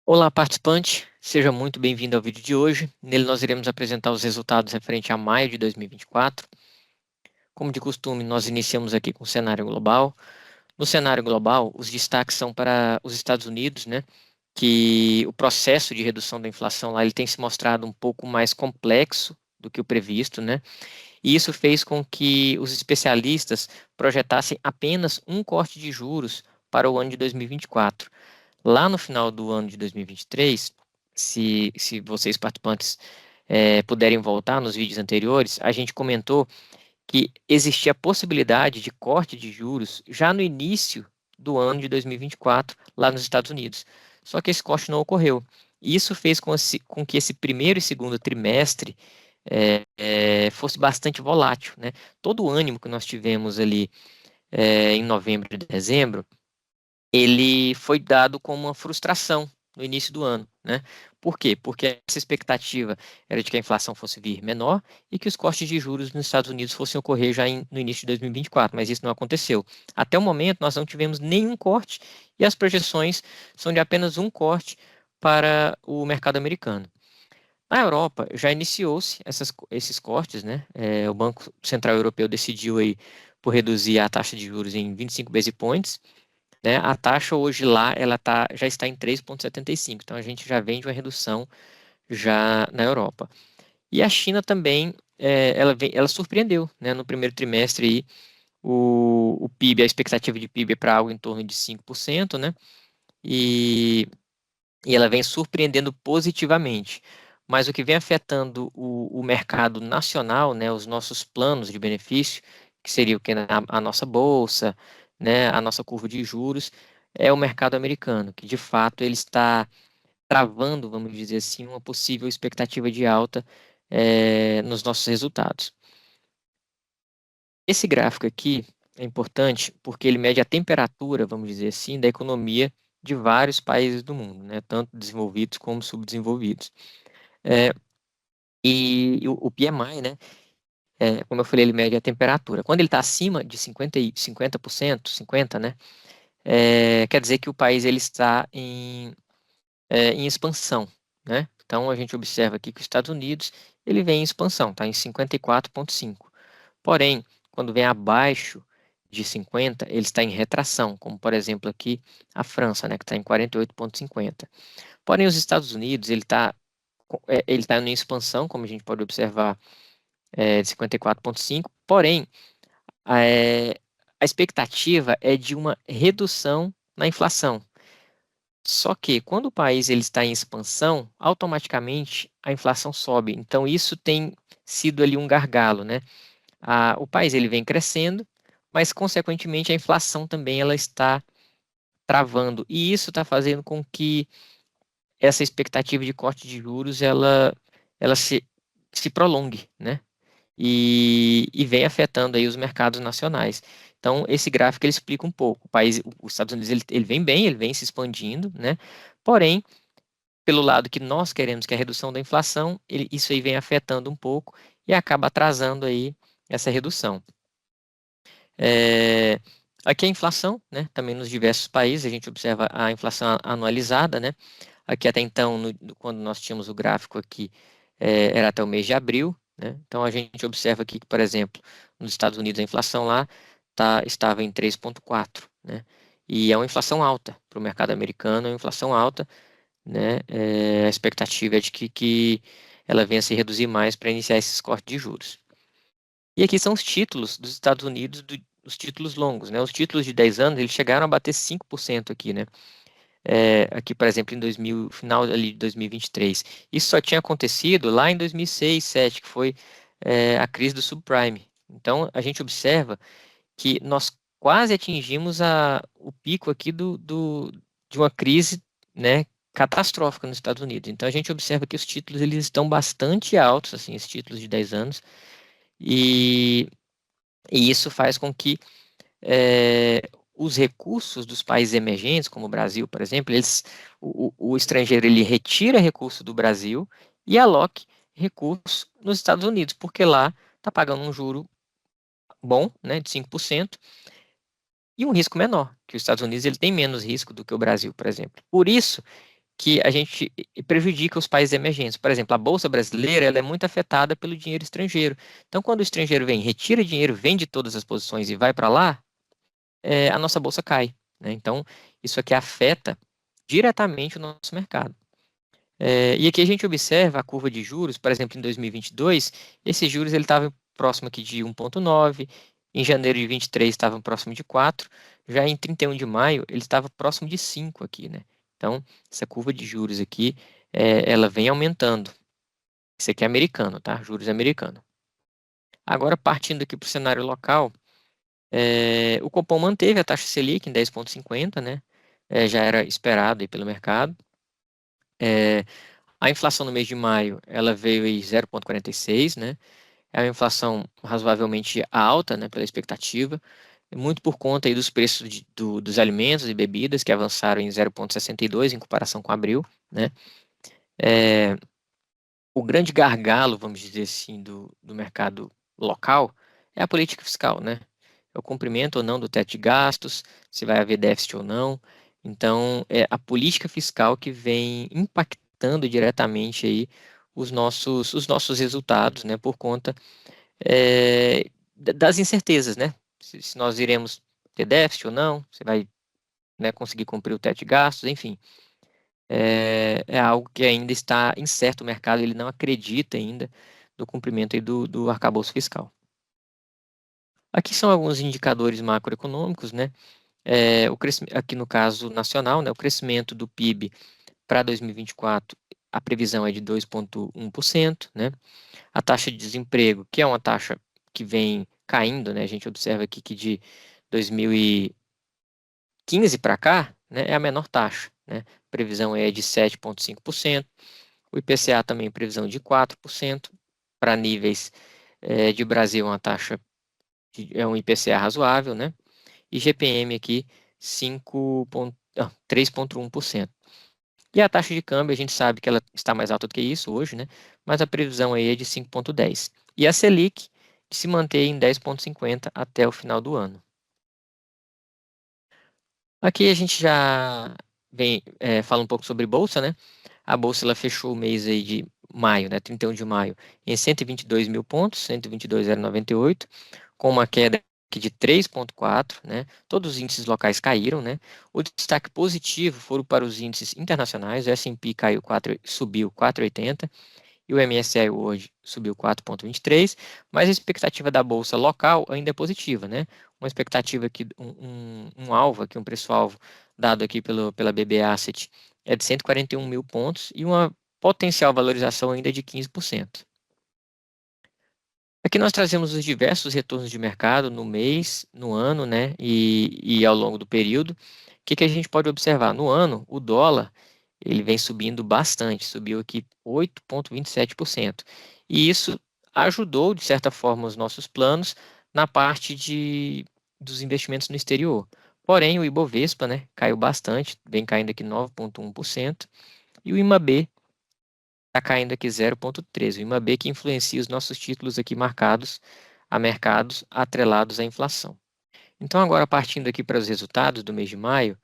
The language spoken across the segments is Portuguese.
Olá, participante, seja muito bem-vindo ao vídeo de hoje. Nele nós iremos apresentar os resultados referente a maio de 2024. Como de costume, nós iniciamos aqui com o cenário global. No cenário global, os destaques são para os Estados Unidos, né? Que o processo de redução da inflação lá ele tem se mostrado um pouco mais complexo do que o previsto, né? E isso fez com que os especialistas projetassem apenas um corte de juros para o ano de 2024. Lá no final do ano de 2023, se vocês participantes puderem voltar nos vídeos anteriores, a gente comentou que existia a possibilidade de corte de juros já no início do ano de 2024, lá nos Estados Unidos. Só que esse corte não ocorreu. E isso fez com que esse primeiro e segundo trimestre fosse bastante volátil, né? Todo o ânimo que nós tivemos ali em novembro e dezembro ele foi dado como uma frustração no início do ano, né? Por quê? Porque essa expectativa era de que a inflação fosse vir menor e que os cortes de juros nos Estados Unidos fossem ocorrer já no início de 2024, mas isso não aconteceu. Até o momento, nós não tivemos nenhum corte e as projeções são de apenas um corte para o mercado americano. Na Europa, já iniciou-se esses cortes, né? O Banco Central Europeu decidiu aí por reduzir a taxa de juros em 25 base points, né? A taxa hoje lá já está em 3,75, então a gente já vem de uma redução já na Europa. E a China também, ela surpreendeu, né? No primeiro trimestre aí, o PIB, a expectativa de PIB é para algo em torno de 5%, né? E, e ela vem surpreendendo positivamente. Mas o que vem afetando o mercado nacional, né, os nossos planos de benefício, que seria o que a nossa bolsa, né, a nossa curva de juros, é o mercado americano, que de fato ele está travando, vamos dizer assim, uma possível expectativa de alta nos nossos resultados. Esse gráfico aqui é importante porque ele mede a temperatura, vamos dizer assim, da economia de vários países do mundo, né, tanto desenvolvidos como subdesenvolvidos. É, o PMI, né, como eu falei, ele mede a temperatura. Quando ele está acima de 50%, 50, né, quer dizer que o país ele está em expansão, né? Então, a gente observa aqui que os Estados Unidos ele vem em expansão, está em 54,5. Porém, quando vem abaixo de 50, ele está em retração, como, por exemplo, aqui a França, né, que está em 48,50. Porém, os Estados Unidos ele tá em expansão, como a gente pode observar, de 54,5, porém, é, a expectativa é de uma redução na inflação. Só que quando o país ele está em expansão, automaticamente a inflação sobe. Então isso tem sido ali um gargalo, né? O país ele vem crescendo, mas consequentemente a inflação também ela está travando. E isso está fazendo com que essa expectativa de corte de juros ela se prolongue, né? E vem afetando aí os mercados nacionais. Então, esse gráfico ele explica um pouco. Os Estados Unidos ele vem bem, ele vem se expandindo, né? Porém, pelo lado que nós queremos, que é a redução da inflação, isso aí vem afetando um pouco e acaba atrasando aí essa redução. É, aqui a inflação, né? Também nos diversos países, a gente observa a inflação anualizada, né? Aqui até então, quando nós tínhamos o gráfico aqui, era até o mês de abril, né? Então a gente observa aqui que, por exemplo, nos Estados Unidos a inflação lá estava em 3,4, né? E é uma inflação alta para o mercado americano, é uma inflação alta, né? A expectativa é de que ela venha a se reduzir mais para iniciar esses cortes de juros. E aqui são os títulos dos Estados Unidos, os títulos longos, né? Os títulos de 10 anos, eles chegaram a bater 5% aqui, né? Aqui, por exemplo, final ali de 2023. Isso só tinha acontecido lá em 2006, 2007, que foi a crise do subprime. Então, a gente observa que nós quase atingimos o pico aqui de uma crise, né, catastrófica nos Estados Unidos. Então, a gente observa que os títulos eles estão bastante altos, assim, os títulos de 10 anos, e, e isso faz com que os recursos dos países emergentes, como o Brasil, por exemplo, o estrangeiro ele retira recurso do Brasil e aloque recursos nos Estados Unidos, porque lá está pagando um juro bom, né, de 5%, e um risco menor, que os Estados Unidos ele tem menos risco do que o Brasil, por exemplo. Por isso que a gente prejudica os países emergentes. Por exemplo, a Bolsa Brasileira ela é muito afetada pelo dinheiro estrangeiro. Então, quando o estrangeiro vem, retira dinheiro, vende todas as posições e vai para lá, a nossa bolsa cai, né? Então, isso aqui afeta diretamente o nosso mercado. E aqui a gente observa a curva de juros, por exemplo, em 2022, esses juros ele estava próximo aqui de 1,9, em janeiro de 23 estava próximo de 4, já em 31 de maio ele estava próximo de 5 aqui, né? Então, essa curva de juros aqui, ela vem aumentando. Isso aqui é americano, tá? Juros americano. Agora, partindo aqui para o cenário local, o Copom manteve a taxa Selic em 10,50, né? Já era esperado aí pelo mercado. A inflação no mês de maio, ela veio em 0,46, né? É uma inflação razoavelmente alta, né, pela expectativa, muito por conta aí dos preços dos alimentos e bebidas, que avançaram em 0,62 em comparação com abril, né? É, o grande gargalo, vamos dizer assim, do mercado local é a política fiscal, né? É o cumprimento ou não do teto de gastos, se vai haver déficit ou não. Então, é a política fiscal que vem impactando diretamente aí os nossos resultados, né? Por conta das incertezas, né? Se nós iremos ter déficit ou não, se vai, né, conseguir cumprir o teto de gastos, enfim. É algo que ainda está incerto, o mercado ele não acredita ainda no cumprimento aí do arcabouço fiscal. Aqui são alguns indicadores macroeconômicos, né? Aqui no caso nacional, né, o crescimento do PIB para 2024, a previsão é de 2,1%, né? A taxa de desemprego, que é uma taxa que vem caindo, né? A gente observa aqui que de 2015 para cá, né, é a menor taxa, né? A previsão é de 7,5%. O IPCA também previsão de 4%. Para níveis de Brasil, uma taxa é um IPCA razoável, né? E GPM aqui 3,1%. E a taxa de câmbio, a gente sabe que ela está mais alta do que isso hoje, né? Mas a previsão aí é de 5,10. E a Selic que se mantém em 10,50 até o final do ano. Aqui a gente já fala um pouco sobre bolsa, né? A bolsa ela fechou o mês aí de maio, né? 31 de maio, em 122 mil pontos, 122,098, com uma queda aqui de 3,4, né? Todos os índices locais caíram, né? O destaque positivo foram para os índices internacionais, o S&P caiu subiu 4,80 e o MSCI World subiu 4,23, mas a expectativa da bolsa local ainda é positiva, né? Uma expectativa aqui, um alvo aqui, um preço-alvo dado aqui pela BB Asset é de 141 mil pontos e uma potencial valorização ainda de 15%. Aqui nós trazemos os diversos retornos de mercado no mês, no ano, né, e ao longo do período. O que a gente pode observar? No ano, o dólar ele vem subindo bastante, subiu aqui 8,27%. E isso ajudou, de certa forma, os nossos planos na parte dos investimentos no exterior. Porém, o Ibovespa, né, caiu bastante, vem caindo aqui 9,1%, e o IMAB está caindo aqui 0,13%. O IMAB que influencia os nossos títulos aqui marcados a mercados atrelados à inflação. Então, agora partindo aqui para os resultados do mês de maio,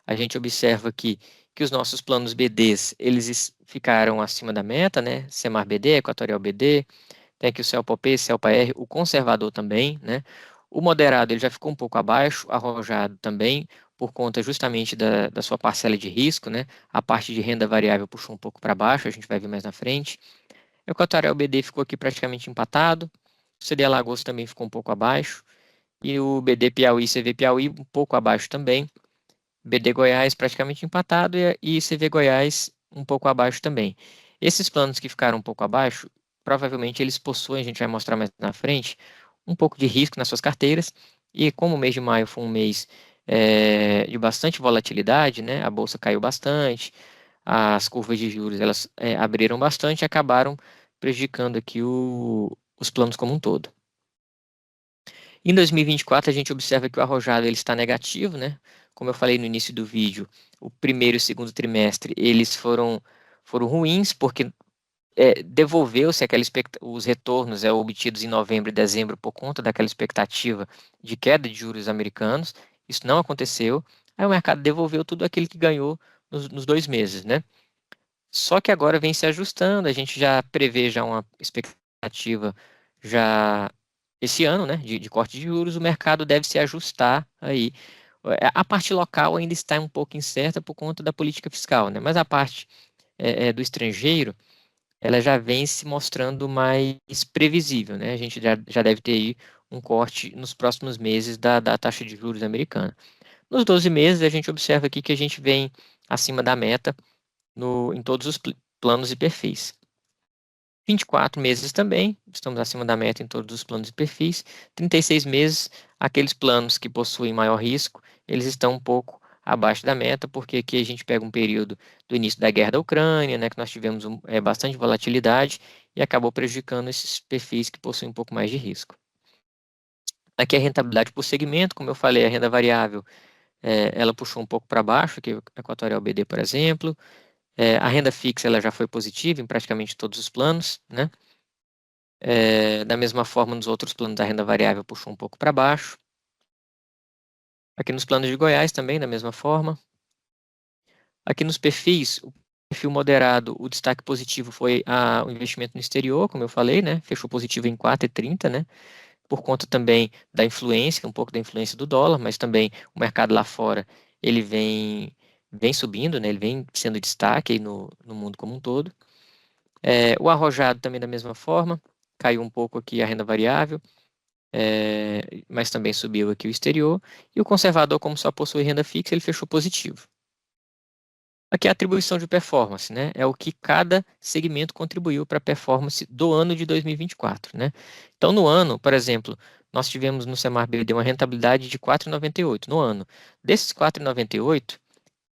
a gente observa aqui que os nossos planos BDs, eles ficaram acima da meta, né? Semar BD, Equatorial BD, tem aqui o CELPA-P, CELPA-R, o conservador também, né? O moderado ele já ficou um pouco abaixo, arrojado também, por conta justamente da sua parcela de risco, né? A parte de renda variável puxou um pouco para baixo, a gente vai ver mais na frente. O Equatorial BD ficou aqui praticamente empatado, o CD Alagoas também ficou um pouco abaixo, e o BD Piauí, CV Piauí um pouco abaixo também. BD Goiás praticamente empatado e CV Goiás um pouco abaixo também. Esses planos que ficaram um pouco abaixo, provavelmente eles possuem, a gente vai mostrar mais na frente, um pouco de risco nas suas carteiras. E como o mês de maio foi um mês de bastante volatilidade, né? A bolsa caiu bastante, as curvas de juros elas abriram bastante e acabaram prejudicando aqui os planos como um todo. Em 2024, a gente observa que o arrojado ele está negativo, né? Como eu falei no início do vídeo, o primeiro e o segundo trimestre eles foram ruins porque devolveu-se os retornos obtidos em novembro e dezembro por conta daquela expectativa de queda de juros americanos. Isso não aconteceu. Aí o mercado devolveu tudo aquilo que ganhou nos 2 meses, né? Só que agora vem se ajustando, a gente já prevê já uma expectativa já esse ano, né, de corte de juros, o mercado deve se ajustar aí. A parte local ainda está um pouco incerta por conta da política fiscal, né, mas a parte do estrangeiro, ela já vem se mostrando mais previsível, né, a gente já deve ter aí um corte nos próximos meses da taxa de juros americana. Nos 12 meses, a gente observa aqui que a gente vem acima da meta em todos os planos e perfis. 24 meses também, estamos acima da meta em todos os planos e perfis. 36 meses, aqueles planos que possuem maior risco, eles estão um pouco abaixo da meta, porque aqui a gente pega um período do início da guerra da Ucrânia, né, que nós tivemos bastante volatilidade e acabou prejudicando esses perfis que possuem um pouco mais de risco. Aqui a rentabilidade por segmento, como eu falei, a renda variável, ela puxou um pouco para baixo, aqui o Equatorial BD, por exemplo. A renda fixa ela já foi positiva em praticamente todos os planos, né? Da mesma forma, nos outros planos, a renda variável puxou um pouco para baixo. Aqui nos planos de Goiás também, da mesma forma. Aqui nos perfis, o perfil moderado, o destaque positivo foi o investimento no exterior, como eu falei, né? Fechou positivo em 4,30, né? Por conta também da influência, um pouco da influência do dólar, mas também o mercado lá fora, ele vem subindo, né? Ele vem sendo destaque aí no mundo como um todo. O arrojado também da mesma forma, caiu um pouco aqui a renda variável, mas também subiu aqui o exterior. E o conservador, como só possui renda fixa, ele fechou positivo. Aqui é a atribuição de performance, né? É o que cada segmento contribuiu para a performance do ano de 2024, né? Então, no ano, por exemplo, nós tivemos no Semar BD uma rentabilidade de 4,98 no ano. Desses 4,98,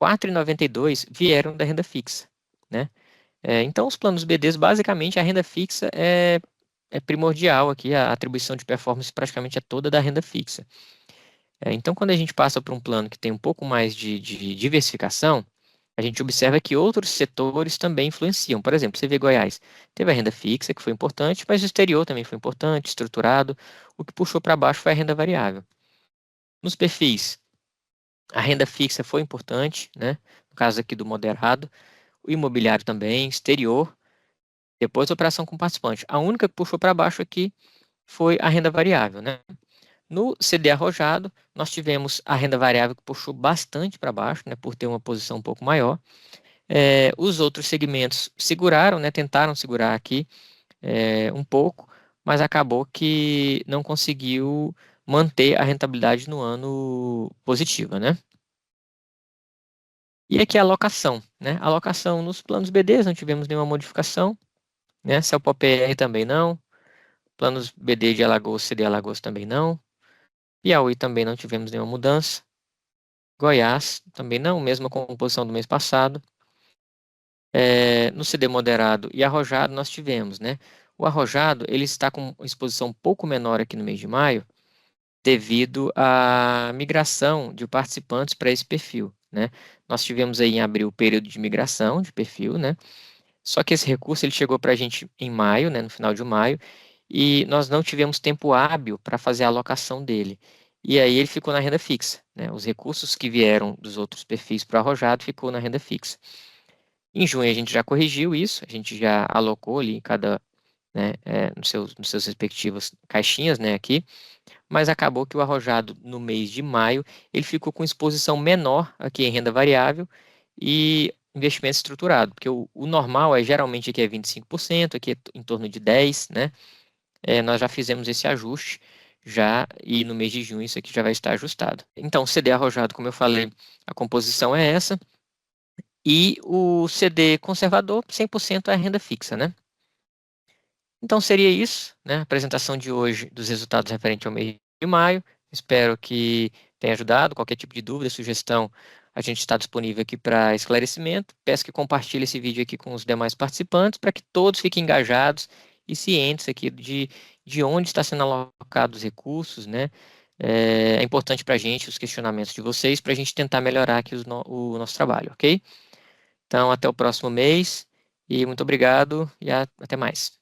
4,92 vieram da renda fixa, né? Então, os planos BDs, basicamente, a renda fixa é primordial aqui, a atribuição de performance praticamente é toda da renda fixa. Então, quando a gente passa para um plano que tem um pouco mais de diversificação, a gente observa que outros setores também influenciam. Por exemplo, você vê Goiás, teve a renda fixa, que foi importante, mas o exterior também foi importante, estruturado. O que puxou para baixo foi a renda variável. Nos perfis, a renda fixa foi importante, né? No caso aqui do moderado, o imobiliário também, exterior, depois a operação com participante. A única que puxou para baixo aqui foi a renda variável, né? No CD arrojado, nós tivemos a renda variável que puxou bastante para baixo, né, por ter uma posição um pouco maior. Os outros segmentos seguraram, né, tentaram segurar aqui um pouco, mas acabou que não conseguiu manter a rentabilidade no ano positiva, né? E aqui a alocação, né? A alocação nos planos BDs não tivemos nenhuma modificação, né? Celpop PR também não. Planos BD de Alagoas, CD Alagoas também não. Piauí também não tivemos nenhuma mudança. Goiás também não, mesma composição do mês passado. No CD moderado e arrojado nós tivemos, né? O arrojado ele está com exposição um pouco menor aqui no mês de maio, devido à migração de participantes para esse perfil, né? Nós tivemos aí em abril o período de migração de perfil, né? Só que esse recurso ele chegou para a gente em maio, né? No final de maio, e nós não tivemos tempo hábil para fazer a alocação dele. E aí ele ficou na renda fixa, né? Os recursos que vieram dos outros perfis para o arrojado ficou na renda fixa. Em junho a gente já corrigiu isso, a gente já alocou ali em cada, né, nos seus respectivos caixinhas, né, aqui, mas acabou que o arrojado no mês de maio, ele ficou com exposição menor aqui em renda variável e investimento estruturado, porque o normal geralmente aqui é 25%, aqui é em torno de 10%, né, nós já fizemos esse ajuste já, e no mês de junho isso aqui já vai estar ajustado. Então, CD arrojado, como eu falei, a composição é essa, e o CD conservador, 100% é renda fixa, né? Então seria isso, né? A apresentação de hoje dos resultados referente ao mês de maio. Espero que tenha ajudado. Qualquer tipo de dúvida, sugestão, a gente está disponível aqui para esclarecimento. Peço que compartilhe esse vídeo aqui com os demais participantes para que todos fiquem engajados e cientes aqui de onde está sendo alocados os recursos, né? É importante para a gente os questionamentos de vocês para a gente tentar melhorar aqui o nosso trabalho, ok? Então, até o próximo mês e muito obrigado e até mais.